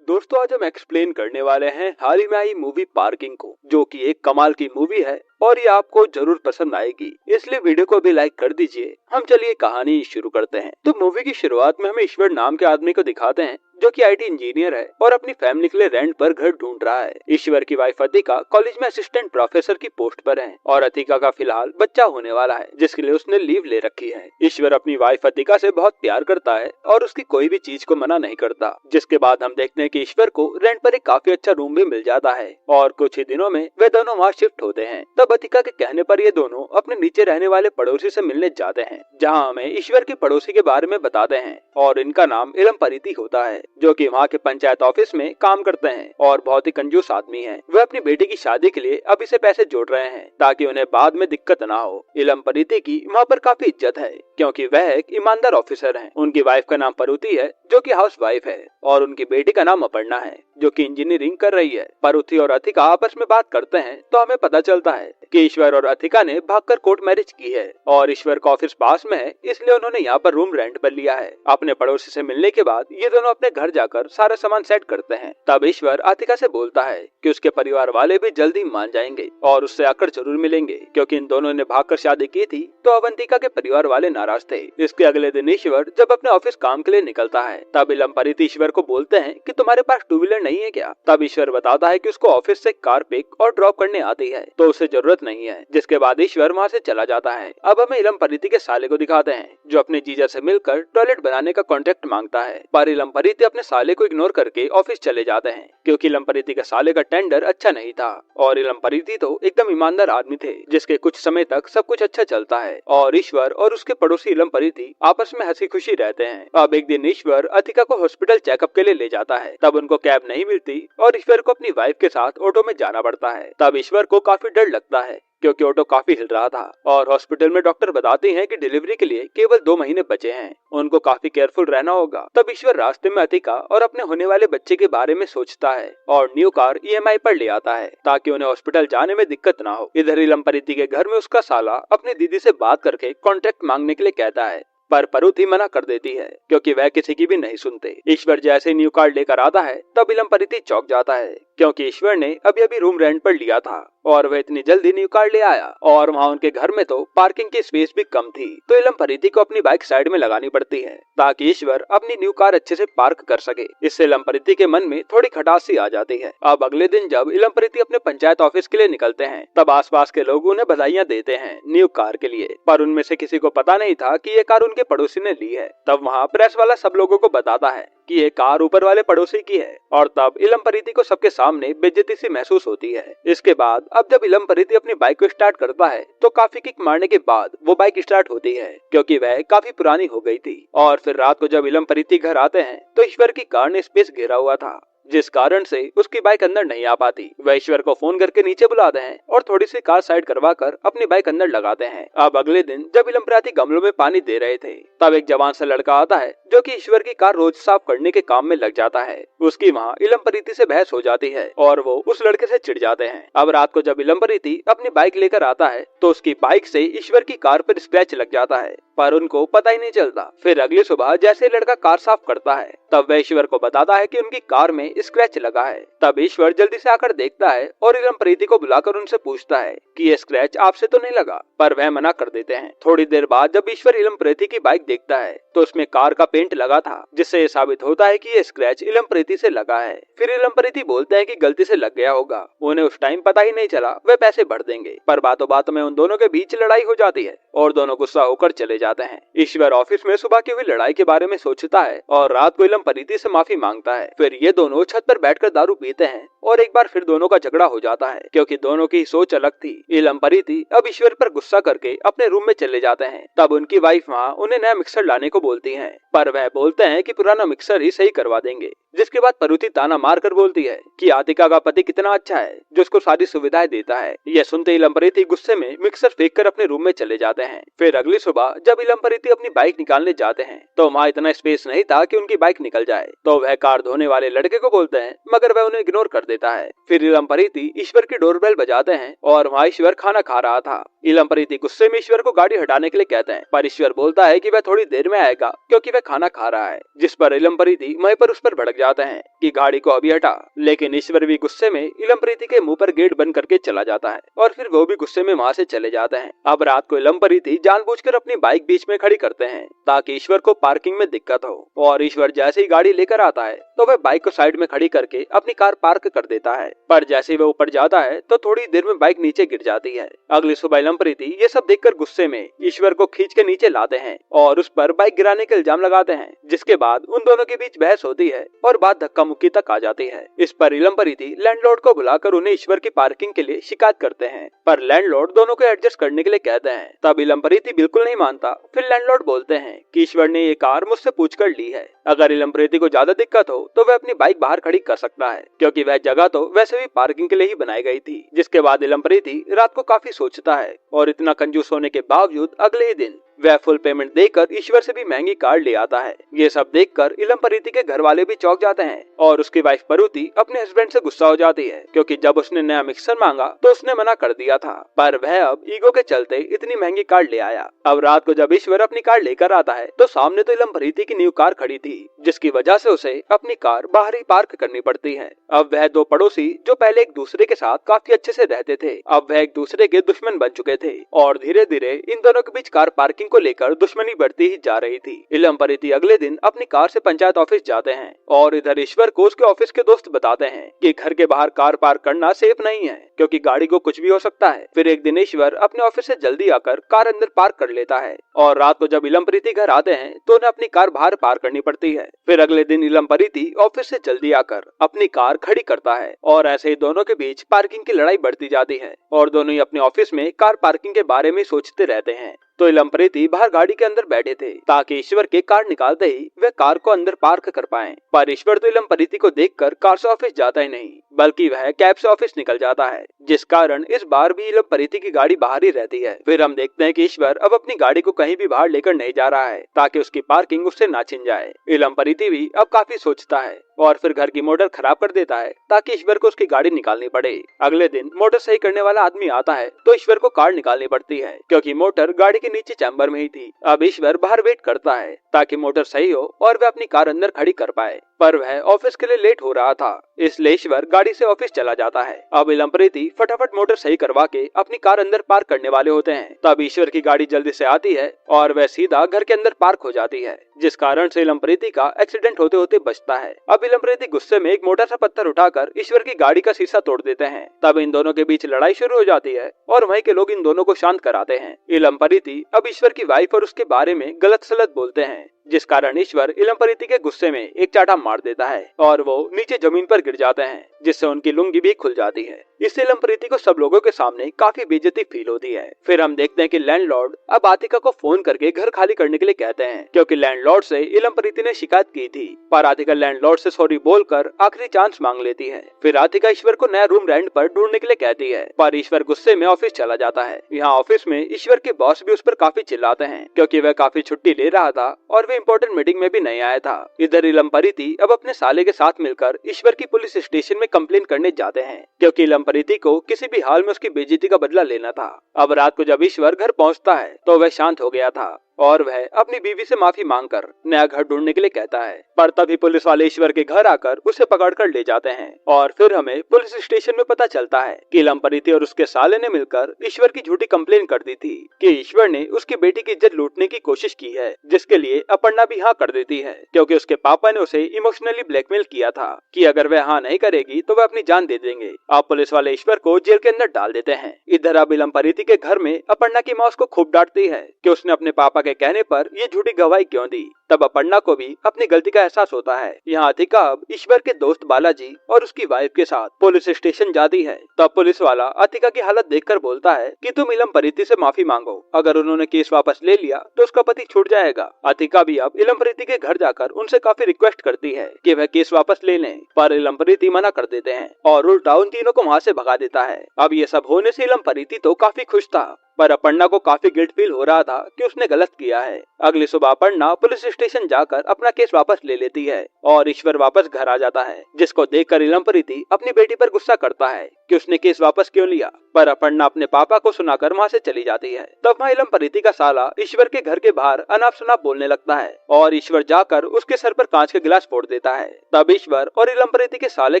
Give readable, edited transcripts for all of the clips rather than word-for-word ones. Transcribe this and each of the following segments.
दोस्तों आज हम एक्सप्लेन करने वाले हैं हाल ही में आई मूवी पार्किंग को, जो कि एक कमाल की मूवी है और ये आपको जरूर पसंद आएगी, इसलिए वीडियो को भी लाइक कर दीजिए। हम चलिए कहानी शुरू करते हैं। तो मूवी की शुरुआत में हमें ईश्वर नाम के आदमी को दिखाते हैं जो कि आईटी इंजीनियर है और अपनी फैमिली के लिए रेंट पर घर ढूंढ रहा है। ईश्वर की वाइफ अतिका कॉलेज में असिस्टेंट प्रोफेसर की पोस्ट पर है और अतिका का फिलहाल बच्चा होने वाला है जिसके लिए उसने लीव ले रखी है। ईश्वर अपनी वाइफ अतिका से बहुत प्यार करता है और उसकी कोई भी चीज को मना नहीं करता। जिसके बाद हम देखते हैं कि ईश्वर को रेंट पर एक काफी अच्छा रूम भी मिल जाता है और कुछ ही दिनों में वे दोनों वहाँ शिफ्ट होते हैं। तब अतिका के कहने पर ये दोनों अपने नीचे रहने वाले पड़ोसी से मिलने जाते हैं, जहाँ हमें ईश्वर के पड़ोसी के बारे में बताते हैं और इनका नाम इलम परिति होता है जो कि वहाँ के पंचायत ऑफिस में काम करते हैं और बहुत ही कंजूस आदमी है। वह अपनी बेटी की शादी के लिए अभी से पैसे जोड़ रहे हैं ताकि उन्हें बाद में दिक्कत ना हो। इलम परिति की वहाँ पर काफी इज्जत है क्योंकि वह एक ईमानदार ऑफिसर है। उनकी वाइफ का नाम परुति है जो कि हाउस वाइफ है और उनकी बेटी का नाम अपर्णा है जो कि इंजीनियरिंग कर रही है। परुति और अतिका आपस में बात करते हैं तो हमें पता चलता है कि ईश्वर और अतिका ने भागकर कोर्ट मैरिज की है और ईश्वर का ऑफिस पास में है, इसलिए उन्होंने यहाँ पर रूम रेंट पर लिया है। अपने पड़ोसी से मिलने के बाद ये दोनों अपने घर जाकर सारा सामान सेट करते हैं। तब ईश्वर अतिका से बोलता है कि उसके परिवार वाले भी जल्दी मान जाएंगे और उससे आकर जरूर मिलेंगे क्योंकि इन दोनों ने भागकर शादी की थी तो अवंतिका के परिवार वाले नाराज थे। इसके अगले दिन ईश्वर जब अपने ऑफिस काम के लिए निकलता है तब इलम परिति ईश्वर को बोलते हैं कि तुम्हारे पास टू व्हीलर नहीं है क्या। तब ईश्वर बताता है कि उसको ऑफिस से कार पिक और ड्रॉप करने आती है तो उसे जरूरत नहीं है। जिसके बाद ईश्वर वहाँ से चला जाता है। अब हमें इलम परिति के साले को दिखाते हैं जो अपने जीजा से मिलकर टॉयलेट बनाने का कॉन्ट्रैक्ट मांगता है, पर इलम परिति अपने साले को इग्नोर करके ऑफिस चले जाते हैं क्योंकि इलम परिति के साले का टेंडर अच्छा नहीं था और इलम परिति तो एकदम ईमानदार आदमी थे जिसके कुछ समय तक सब कुछ अच्छा चलता है और ईश्वर और उसके पड़ोसी इलम परिति आपस में हंसी खुशी रहते हैं। अब एक दिन ईश्वर अतिका को हॉस्पिटल चेकअप के लिए ले जाता है। तब उनको कैब नहीं मिलती और ईश्वर को अपनी वाइफ के साथ ऑटो में जाना पड़ता है। तब ईश्वर को काफी डर लगता है क्योंकि ऑटो काफी हिल रहा था और हॉस्पिटल में डॉक्टर बताते हैं कि डिलीवरी के लिए केवल 2 महीने बचे हैं, उनको काफी केयरफुल रहना होगा। तब ईश्वर रास्ते में अतिका और अपने होने वाले बच्चे के बारे में सोचता है और न्यू कार ईएमआई पर ले आता है ताकि उन्हें हॉस्पिटल जाने में दिक्कत ना हो। इधर इलम परिति के घर में उसका साला अपनी दीदी से बात करके कॉन्ट्रैक्ट मांगने के लिए कहता है, पर परुति मना कर देती है क्योंकि वह किसी की भी नहीं सुनते। ईश्वर जैसे न्यू कार लेकर आता है तब इलम परिति चौंक जाता है क्योंकि ईश्वर ने अभी अभी रूम रेंट पर लिया था और वह इतनी जल्दी न्यू कार ले आया और वहाँ उनके घर में तो पार्किंग की स्पेस भी कम थी तो इलम परिति को अपनी बाइक साइड में लगानी पड़ती है ताकि ईश्वर अपनी न्यू कार अच्छे से पार्क कर सके। इससे इलम परिति के मन में थोड़ी खटास सी आ जाती है। अब अगले दिन जब इलम परिति अपने पंचायत ऑफिस के लिए निकलते हैं तब आसपास के लोग उन्हें बधाइयाँ देते हैं न्यू कार के लिए, पर उनमें से किसी को पता नहीं था कि ये कार उनके पड़ोसी ने ली है। तब वहाँ प्रेस वाला सब लोगों को बताता है कि ये कार ऊपर वाले पड़ोसी की है और तब इलम परिति को सबके सामने बेइज्जती सी महसूस होती है। इसके बाद अब जब इलम परिति अपनी बाइक को स्टार्ट करता है तो काफी किक मारने के बाद वो बाइक स्टार्ट होती है क्योंकि वह काफी पुरानी हो गई थी। और फिर रात को जब इलम परिति घर आते हैं तो ईश्वर की कार ने स्पेस घेरा हुआ था जिस कारण से उसकी बाइक अंदर नहीं आ पाती। वह ईश्वर को फोन करके नीचे बुलाते हैं और थोड़ी सी कार साइड करवाकर अपनी बाइक अंदर लगाते हैं। अब अगले दिन जब इलम परिति गमलों में पानी दे रहे थे तब एक जवान सा लड़का आता है जो कि ईश्वर की कार रोज साफ करने के काम में लग जाता है। उसकी वहाँ इलम परिति से बहस हो जाती है और वो उस लड़के से चिढ़ जाते हैं। अब रात को जब इलम परिति अपनी बाइक लेकर आता है तो उसकी बाइक से ईश्वर की कार पर स्क्रैच लग जाता है पर उनको पता ही नहीं चलता। फिर अगली सुबह जैसे लड़का कार साफ करता है तब वह ईश्वर को बताता है कि उनकी कार में स्क्रैच लगा है। तब ईश्वर जल्दी से आकर देखता है और इलम परिति को बुलाकर उनसे पूछता है कि ये स्क्रैच आपसे तो नहीं लगा, पर वह मना कर देते हैं। थोड़ी देर बाद जब ईश्वर इलम परिति की बाइक देखता है तो उसमें कार का पेंट लगा था जिससे ये साबित होता है कि ये स्क्रैच इलम परिति से लगा है। फिर इलम परिति बोलते हैं कि गलती से लग गया होगा, उन्हें उस टाइम पता ही नहीं चला, वे पैसे भर देंगे। पर बातों बातों में उन दोनों के बीच लड़ाई हो जाती है और दोनों गुस्सा होकर चले जाते हैं। ईश्वर ऑफिस में सुबह की हुई लड़ाई के बारे में सोचता है और रात को इलम परिति से माफी मांगता है। फिर ये दोनों छत पर बैठकर दारू पीते हैं और एक बार फिर दोनों का झगड़ा हो जाता है क्योंकि दोनों की सोच अलग थी। इलम परिति अब ईश्वर पर गुस्सा करके अपने रूम में चले जाते हैं। तब उनकी वाइफ वहाँ उन्हें नया मिक्सर लाने को बोलती है पर वह बोलते हैं कि पुराना मिक्सर ही सही करवा देंगे। जिसके बाद परुति ताना मार कर बोलती है कि आतिका का पति कितना अच्छा है जो उसको सारी सुविधाएं देता है। यह सुनते इलम परिति गुस्से में मिक्सर फेंक कर अपने रूम में चले जाते हैं। फिर अगली सुबह जब इलम परिति अपनी बाइक निकालने जाते हैं तो वहाँ इतना स्पेस नहीं था कि उनकी बाइक निकल जाए तो वह कार धोने वाले लड़के को को बोलते हैं मगर वह उन्हें इग्नोर कर देता है। फिर इलमपरीति ईश्वर की डोरबेल बजाते हैं और वहाँ ईश्वर खाना खा रहा था। इलमपरीति गुस्से में ईश्वर को गाड़ी हटाने के लिए कहते हैं पर ईश्वर बोलता है कि वह थोड़ी देर में आएगा क्योंकि वह खाना खा रहा है, जिस पर इलमपरीति वहीं पर उस पर भड़क जाते हैं कि गाड़ी को अभी हटा। लेकिन ईश्वर भी गुस्से में इलमपरीति के मुंह पर गेट बंद करके चला जाता है और फिर वो भी गुस्से में वहाँ से चले जाते हैं। अब रात को इलमपरीति जानबूझकर अपनी बाइक बीच में खड़ी करते हैं ताकि ईश्वर को पार्किंग में दिक्कत हो, और ईश्वर जैसे ही गाड़ी लेकर आता है तो वह बाइक को साइड में खड़ी करके अपनी कार पार्क कर देता है। पर जैसे ही वह ऊपर जाता है तो थोड़ी देर में बाइक नीचे गिर जाती है। अगली सुबह इलमपरीति ये सब देखकर गुस्से में ईश्वर को खींच के नीचे लाते हैं और उस पर बाइक गिराने का इल्जाम लगाते हैं, जिसके बाद उन दोनों के बीच बहस होती है और बात धक्का मुक्की तक आ जाती है। इस पर इलमपरीति लैंडलॉर्ड को बुलाकर उन्हें ईश्वर की पार्किंग के लिए शिकायत करते हैं, पर लैंडलॉर्ड दोनों को एडजस्ट करने के लिए कहते हैं। तब इलमपरीति बिल्कुल नहीं मानता। फिर लैंडलॉर्ड बोलते हैं कि ईश्वर ने ये कार मुझसे पूछ कर ली है, अगर इलमपरीति को ज्यादा दिक्कत हो तो वह अपनी बाइक बाहर खड़ी कर सकता है क्योंकि वह जगह तो वैसे भी पार्किंग के लिए ही बनाई गई थी। जिसके बाद इलमपरीति रात को काफी सोचता है और इतना कंजूस होने के बावजूद अगले ही दिन वह फुल पेमेंट देकर ईश्वर से भी महंगी कार ले आता है। ये सब देखकर इलमपरीति के घर वाले भी चौंक जाते हैं और उसकी वाइफ परुति अपने हस्बैंड से गुस्सा हो जाती है क्योंकि जब उसने नया मिक्सर मांगा तो उसने मना कर दिया था, पर वह अब ईगो के चलते इतनी महंगी कार ले आया। अब रात को जब ईश्वर अपनी कार लेकर आता है तो सामने तो इलमपरीति की न्यू कार खड़ी थी, जिसकी वजह से उसे अपनी कार बाहर ही पार्क करनी पड़ती है। अब वह दो पड़ोसी जो पहले एक दूसरे के साथ काफी अच्छे से रहते थे, अब वह एक दूसरे के दुश्मन बन चुके थे और धीरे धीरे इन दोनों के बीच कार पार्किंग को लेकर दुश्मनी बढ़ती ही जा रही थी। इलमपरीति अगले दिन अपनी कार से पंचायत ऑफिस जाते हैं और इधर ईश्वर को उसके ऑफिस के दोस्त बताते हैं कि घर के बाहर कार पार्क करना सेफ नहीं है क्योंकि गाड़ी को कुछ भी हो सकता है। फिर एक दिन ईश्वर अपने ऑफिस से जल्दी आकर कार अंदर पार्क कर लेता है और रात को जब इलमपरीति घर आते हैं तो उन्हें अपनी कार बाहर पार्क करनी पड़ती है। फिर अगले दिन इलमपरीति ऑफिस से जल्दी आकर अपनी कार खड़ी करता है और ऐसे ही दोनों के बीच पार्किंग की लड़ाई बढ़ती जाती है और दोनों ही अपने ऑफिस में कार पार्किंग के बारे में सोचते रहते हैं। तो इलमपरीति बाहर गाड़ी के अंदर बैठे थे ताकि ईश्वर के कार निकालते ही वे कार को अंदर पार्क कर पाएं। पर ईश्वर तो इलमपरीति को देखकर कार से ऑफिस जाता ही नहीं बल्कि वह कैब से ऑफिस निकल जाता है, जिस कारण इस बार भी इलमपरीति की गाड़ी बाहर ही रहती है। फिर हम देखते हैं कि ईश्वर अब अपनी गाड़ी को कहीं भी बाहर लेकर नहीं जा रहा है ताकि उसकी पार्किंग उससे ना छिन जाए। इलमपरीति भी अब काफी सोचता है और फिर घर की मोटर खराब कर देता है ताकि ईश्वर को उसकी गाड़ी निकालनी पड़े। अगले दिन मोटर सही करने वाला आदमी आता है तो ईश्वर को कार निकालनी पड़ती है क्योंकि मोटर गाड़ी के नीचे चैम्बर में ही थी। अब ईश्वर बाहर वेट करता है ताकि मोटर सही हो और वह अपनी कार अंदर खड़ी कर पाए, पर वह ऑफिस के लिए लेट हो रहा था, इसलिए ईश्वर गाड़ी से ऑफिस चला जाता है। अब इलमपरीति फटाफट मोटर सही करवा के अपनी कार अंदर पार्क करने वाले होते हैं, तब ईश्वर की गाड़ी जल्दी से आती है और वह सीधा घर के अंदर पार्क हो जाती है, जिस कारण से इलमपरीति का एक्सीडेंट होते होते बचता है। अब इलमपरीति गुस्से में एक मोटा सा पत्थर उठाकर ईश्वर की गाड़ी का शीशा तोड़ देते हैं। तब इन दोनों के बीच लड़ाई शुरू हो जाती है और वहीं के लोग इन दोनों को शांत कराते हैं। इलमपरीति अब ईश्वर की वाइफ और उसके बारे में गलत सलत बोलते हैं, जिस कारण ईश्वर इलमपरीति के गुस्से में एक चाटा मार देता है और वो नीचे जमीन पर गिर जाते हैं, जिससे उनकी लुंगी भी खुल जाती है। इससे इलमपरीति को सब लोगों के सामने काफी बेइज्जती फील होती है। फिर हम देखते हैं कि लैंडलॉर्ड अब आतिका को फोन करके घर खाली करने के लिए कहते हैं क्योंकि लैंडलॉर्ड से इलमपरीति ने शिकायत की थी, पर आतिका लैंडलॉर्ड से सॉरी बोलकर आखिरी चांस मांग लेती है। फिर आतिका ईश्वर को नया रूम रेंट पर ढूंढने के लिए कहती है, पर ईश्वर गुस्से में ऑफिस चला जाता है। यहाँ ऑफिस में ईश्वर के बॉस भी उस पर काफी चिल्लाते हैं क्योंकि वह काफी छुट्टी ले रहा था और वह इम्पोर्टेंट मीटिंग में भी नहीं आया था। इधर इलमपरीति अब अपने साले के साथ मिलकर ईश्वर की पुलिस स्टेशन में कंप्लेन करने जाते हैं क्योंकि इलमपरीति को किसी भी हाल में उसकी बेइज्जती का बदला लेना था। अब रात को जब ईश्वर घर पहुंचता है तो वह शांत हो गया था और वह अपनी बीवी से माफी मांगकर नया घर ढूंढने के लिए कहता है, पर तभी पुलिस वाले ईश्वर के घर आकर उसे पकड़कर ले जाते हैं और फिर हमें पुलिस स्टेशन में पता चलता है कि इलमपरीति और उसके साले ने मिलकर ईश्वर की झूठी कंप्लेन कर दी थी कि ईश्वर ने उसकी बेटी की इज्जत लूटने की कोशिश की है, जिसके लिए अपर्णा भी हाँ कर देती है क्योंकि उसके पापा ने उसे इमोशनली ब्लैकमेल किया था कि अगर वह हाँ नहीं करेगी तो वह अपनी जान दे देंगे। अब पुलिस वाले ईश्वर को जेल के अंदर डाल देते हैं। इधर अब इलमपरीति के घर में अपर्णा की माँ उसको खूब डांटती है कि उसने अपने पापा के कहने पर ये झूठी गवाही क्यों दी। तब अपर्णा को भी अपनी गलती का एहसास होता है। यहाँ आतिका अब ईश्वर के दोस्त बालाजी और उसकी वाइफ के साथ पुलिस स्टेशन जाती है। तब पुलिस वाला आतिका की हालत देखकर बोलता है कि तुम इलमपरीति से माफी मांगो, अगर उन्होंने केस वापस ले लिया तो उसका पति छूट जाएगा। आतिका भी अब इलमपरीति के घर जाकर उनसे काफी रिक्वेस्ट करती है कि वह केस वापस ले लें, पर इलमपरीति मना कर देते हैं और उल्टा उन तीनों को वहाँ से भगा देता है। अब ये सब होने से इलमपरीति तो काफी खुश था, पर अपर्णा को काफी गिल्ट फील हो रहा था कि उसने गलत किया है। अगली सुबह अपर्णा पुलिस स्टेशन जाकर अपना केस वापस ले लेती है और ईश्वर वापस घर आ जाता है, जिसको देखकर इलमप्रीति अपनी बेटी पर गुस्सा करता है कि उसने केस वापस क्यों लिया। पर अपर्णा अपने पापा को सुनाकर वहाँ से चली जाती है। तब वहाँ इलमप्रीति का साला ईश्वर के घर के बाहर अनाप शनाप बोलने लगता है और ईश्वर जाकर उसके सर पर कांच का गिलास फोड़ देता है। तब ईश्वर और इलमप्रीति के साले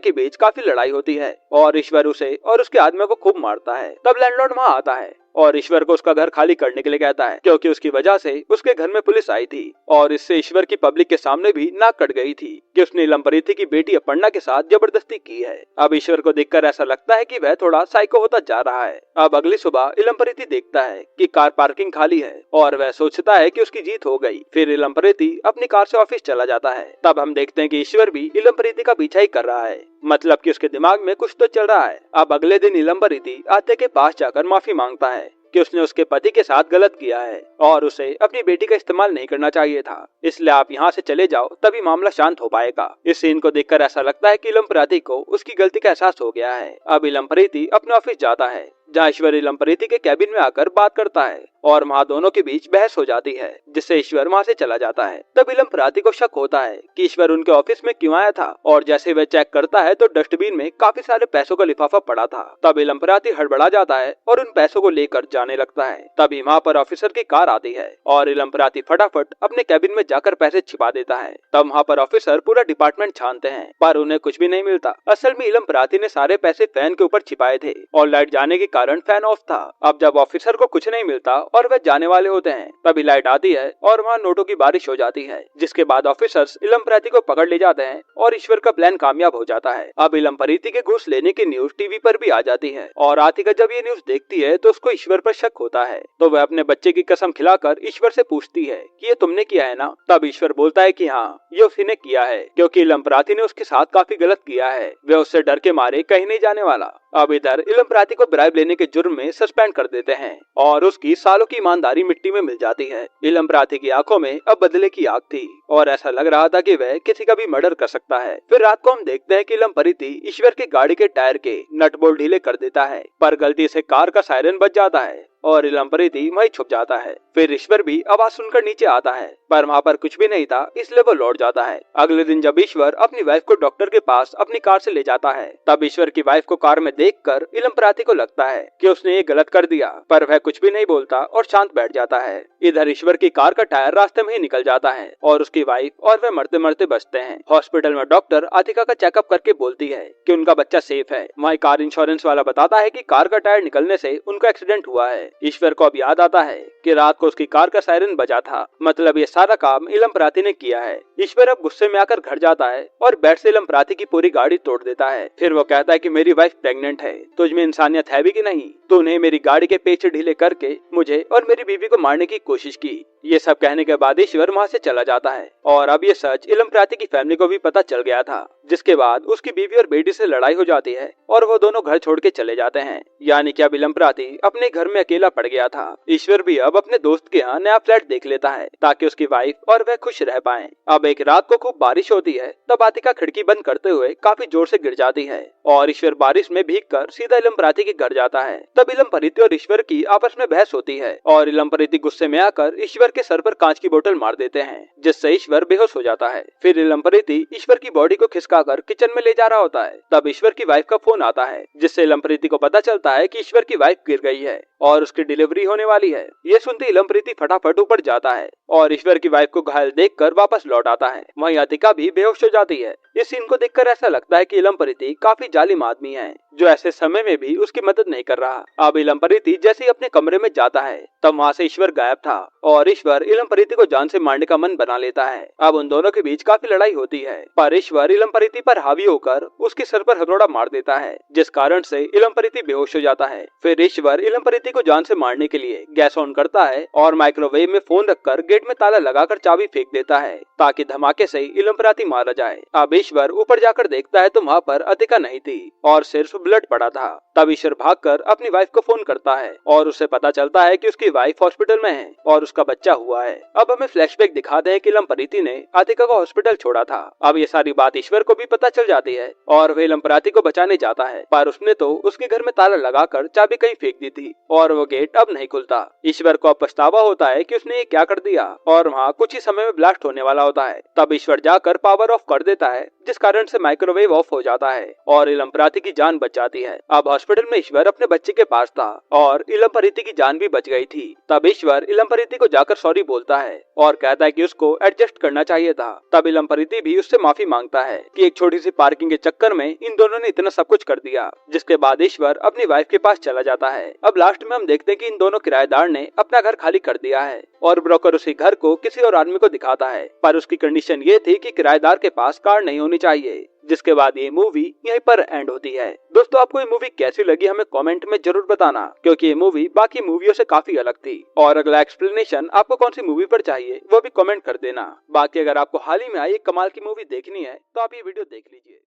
के बीच काफी लड़ाई होती है और ईश्वर उसे और उसके आदमी को खूब मारता है। तब लैंडलॉर्ड वहाँ आता है और ईश्वर को उसका घर खाली करने के लिए कहता है, क्योंकि उसकी वजह से उसके घर में पुलिस आई थी और इससे ईश्वर की पब्लिक के सामने भी नाक कट गई थी कि उसने इलमप्रीति की बेटी अपर्णा के साथ जबरदस्ती की है। अब ईश्वर को देखकर ऐसा लगता है कि वह थोड़ा साइको होता जा रहा है। अब अगली सुबह इलमप्रीति देखता है कि कार पार्किंग खाली है और वह सोचता है कि उसकी जीत हो गई। फिर इलमप्रीति अपनी कार से ऑफिस चला जाता है। तब हम देखते हैं कि ईश्वर भी इलमप्रीति का पीछा ही कर रहा है, मतलब कि उसके दिमाग में कुछ तो चल रहा है। अब अगले दिन इलमप्रीति आते के पास जाकर माफी मांगता है कि उसने उसके पति के साथ गलत किया है और उसे अपनी बेटी का इस्तेमाल नहीं करना चाहिए था, इसलिए आप यहाँ से चले जाओ, तभी मामला शांत हो पाएगा। इस सीन को देखकर ऐसा लगता है कि इलमप्रीति को उसकी गलती का एहसास हो गया है। अब इलमप्रीति अपने ऑफिस जाता है, जहाँ ईश्वर इलमप्रीति के कैबिन में आकर बात करता है और वहाँ दोनों के बीच बहस हो जाती है, जिससे ईश्वर वहाँ से चला जाता है। तब इलमप्रीति को शक होता है कि ईश्वर उनके ऑफिस में क्यों आया था और जैसे वह चेक करता है तो डस्टबिन में काफी सारे पैसों का लिफाफा पड़ा था। तब इलमप्रीति हड़बड़ा जाता है और उन पैसों को लेकर जाने लगता है। तभी वहाँ पर ऑफिसर की कार आती है और इलमप्रीति फटाफट अपने कैबिन में जाकर पैसे छिपा देता है। तब वहाँ पर ऑफिसर पूरा डिपार्टमेंट छानते हैं, पर उन्हें कुछ भी नहीं मिलता। असल में इलमप्रीति ने सारे पैसे फैन के ऊपर छिपाए थे और लाइट जाने के कारण फैन ऑफ था। अब जब ऑफिसर को कुछ नहीं मिलता और वह जाने वाले होते हैं, तभी लाइट आती है और वहाँ नोटों की बारिश हो जाती है, जिसके बाद ऑफिसर्स इलमप्रीति को पकड़ ले जाते हैं और ईश्वर का प्लान कामयाब हो जाता है। अब इलमप्रीति के घूस लेने की न्यूज टीवी पर भी आ जाती है और आतिका जब ये न्यूज देखती है तो उसको ईश्वर पर शक होता है, तो वह अपने बच्चे की कसम खिलाकर ईश्वर से पूछती है कि ये तुमने किया है ना। तब ईश्वर बोलता है कि हाँ, ये उसी ने किया है, क्योंकि इलमप्रीति ने उसके साथ काफी गलत किया है, वह उससे डर के मारे कहीं नहीं जाने वाला। अब इधर इलमप्रीति को ब्राइब लेने के जुर्म में सस्पेंड कर देते हैं और उसकी सालों की ईमानदारी मिट्टी में मिल जाती है। इलमप्रीति की आंखों में अब बदले की आग थी और ऐसा लग रहा था कि वह किसी का भी मर्डर कर सकता है। फिर रात को हम देखते हैं कि इलमप्रीति ईश्वर के गाड़ी के टायर के नट बोल्ट ढीले कर देता है, पर गलती से कार का सायरन बज जाता है और इलमप्रीति वहीं छुप जाता है। फिर ईश्वर भी आवाज सुनकर नीचे आता है, पर वहाँ पर कुछ भी नहीं था, इसलिए वो लौट जाता है। अगले दिन जब ईश्वर अपनी वाइफ को डॉक्टर के पास अपनी कार से ले जाता है, तब ईश्वर की वाइफ को कार में देखकर इलमप्रीति को लगता है कि उसने ये गलत कर दिया, पर वह कुछ भी नहीं बोलता और शांत बैठ जाता है। इधर ईश्वर की कार का टायर रास्ते में ही निकल जाता है और उसकी वाइफ और वह मरते मरते बचते हैं। हॉस्पिटल में डॉक्टर आतिका का चेकअप करके बोलती है कि उनका बच्चा सेफ है। वहीं कार इंश्योरेंस वाला बताता है कि कार का टायर निकलने से उनका एक्सीडेंट हुआ है। ईश्वर को अब याद आता है कि रात को उसकी कार का सायरन बजा था, मतलब ये सारा काम इलमप्रीति ने किया है। ईश्वर अब गुस्से में आकर घर जाता है और बेड से इलमप्रीति की पूरी गाड़ी तोड़ देता है। फिर वो कहता है कि मेरी वाइफ प्रेग्नेंट है, तुझमें इंसानियत है भी कि नहीं? तूने मेरी गाड़ी के पेच ढीले करके मुझे और मेरी बीवी को मारने की कोशिश की। ये सब कहने के बाद ईश्वर वहाँ से चला जाता है और अब ये सच इलमप्रीति की फैमिली को भी पता चल गया था, जिसके बाद उसकी बीवी और बेटी से लड़ाई हो जाती है और वो दोनों घर छोड़ के चले जाते हैं। यानी कि अब इलमप्रीति अपने घर में अकेला पड़ गया था। ईश्वर भी अब अपने दोस्त के यहाँ नया फ्लैट देख लेता है ताकि उसकी वाइफ और वह खुश रह पाएं। अब एक रात को खूब बारिश होती है, तब आतिका खिड़की बंद करते हुए काफी जोर से गिर जाती है और ईश्वर बारिश में भीगकर सीधा इलमप्रीति के घर जाता है। तब इलमप्रीति और ईश्वर की आपस में बहस होती है और इलमप्रीति गुस्से में आकर ईश्वर के सर पर कांच की बोतल मार देते हैं, जिससे ईश्वर बेहोश हो जाता है। फिर इलमप्रीति ईश्वर की बॉडी को खिसकाकर किचन में ले जा रहा होता है। तब ईश्वर की वाइफ का फोन आता है, जिससे इलमप्रीति को पता चलता है कि ईश्वर की वाइफ गिर गई है और उसकी डिलीवरी होने वाली है। ये सुनते इलमप्रीति फटाफट ऊपर जाता है और ईश्वर की वाइफ को घायल देखकर वापस लौट आता है। वहीं आतिका भी बेहोश हो जाती है। इस सीन को देखकर ऐसा लगता है कि इलमप्रीति काफी जालिम आदमी है, जो ऐसे समय में भी उसकी मदद नहीं कर रहा। अब इलमप्रीति जैसे ही अपने कमरे में जाता है, तब वहाँ से ईश्वर गायब था और ईश्वर इलमप्रीति को जान से मारने का मन बना लेता है। अब उन दोनों के बीच काफी लड़ाई होती है, पर ईश्वर इलमप्रीति पर हावी होकर उसके सर पर हथौड़ा मार देता है, जिस कारण से इलमप्रीति बेहोश हो जाता है। फिर ईश्वर इलमप्रीति को जान से मारने के लिए गैस ऑन करता है और माइक्रोवेव में फोन रखकर गेट में ताला लगाकर चाबी फेंक देता है ताकि धमाके से इलमप्रीति मारा जाए। अब ईश्वर ऊपर जाकर देखता है तो वहाँ पर आतिका नहीं थी और सिर्फ ब्लड पड़ा था। तब ईश्वर भागकर अपनी वाइफ को फोन करता है और उसे पता चलता है कि उसकी वाइफ हॉस्पिटल में है और उसका बच्चा हुआ है। अब हमें फ्लैशबैक दिखाते हैं कि इलमपरीति ने आतिका को हॉस्पिटल छोड़ा था। अब ये सारी बात ईश्वर को भी पता चल जाती है और वह इलमपरीति को बचाने जाता है, पर उसने तो उसके घर में ताला लगाकर चाबी कहीं फेंक दी थी और वो गेट अब नहीं खुलता। ईश्वर को अब पछतावा होता है कि उसने ये क्या कर दिया और वहाँ कुछ ही समय में ब्लास्ट होने वाला होता है। तब ईश्वर जाकर पावर ऑफ कर देता है, जिस कारण से माइक्रोवेव ऑफ हो जाता है और इलमपरीति की जान बच जाती है। अब हॉस्पिटल में ईश्वर अपने बच्चे के पास था और इलमपरीति की जान भी बच गई थी। तब ईश्वर इलमपरीति को जाकर सॉरी बोलता है और कहता है कि उसको एडजस्ट करना चाहिए था। तब इलमपरीति भी उससे माफी मांगता है कि एक छोटी सी पार्किंग के चक्कर में इन दोनों ने इतना सब कुछ कर दिया। जिसके बाद ईश्वर अपनी वाइफ के पास चला जाता है। अब लास्ट में हम देखते हैं कि इन दोनों किराएदार ने अपना घर खाली कर दिया है और ब्रोकर उसी घर को किसी और आदमी को दिखाता है, पर उसकी कंडीशन ये थी कि किराएदार के पास कार नहीं होनी चाहिए। जिसके बाद ये मूवी यहीं पर एंड होती है। दोस्तों, आपको ये मूवी कैसी लगी हमें कमेंट में जरूर बताना, क्योंकि ये मूवी बाकी मूवियों से काफी अलग थी। और अगला एक्सप्लेनेशन आपको कौन सी मूवी पर चाहिए वो भी कमेंट कर देना। बाकी अगर आपको हाल ही में आई एक कमाल की मूवी देखनी है तो आप ये वीडियो देख लीजिए।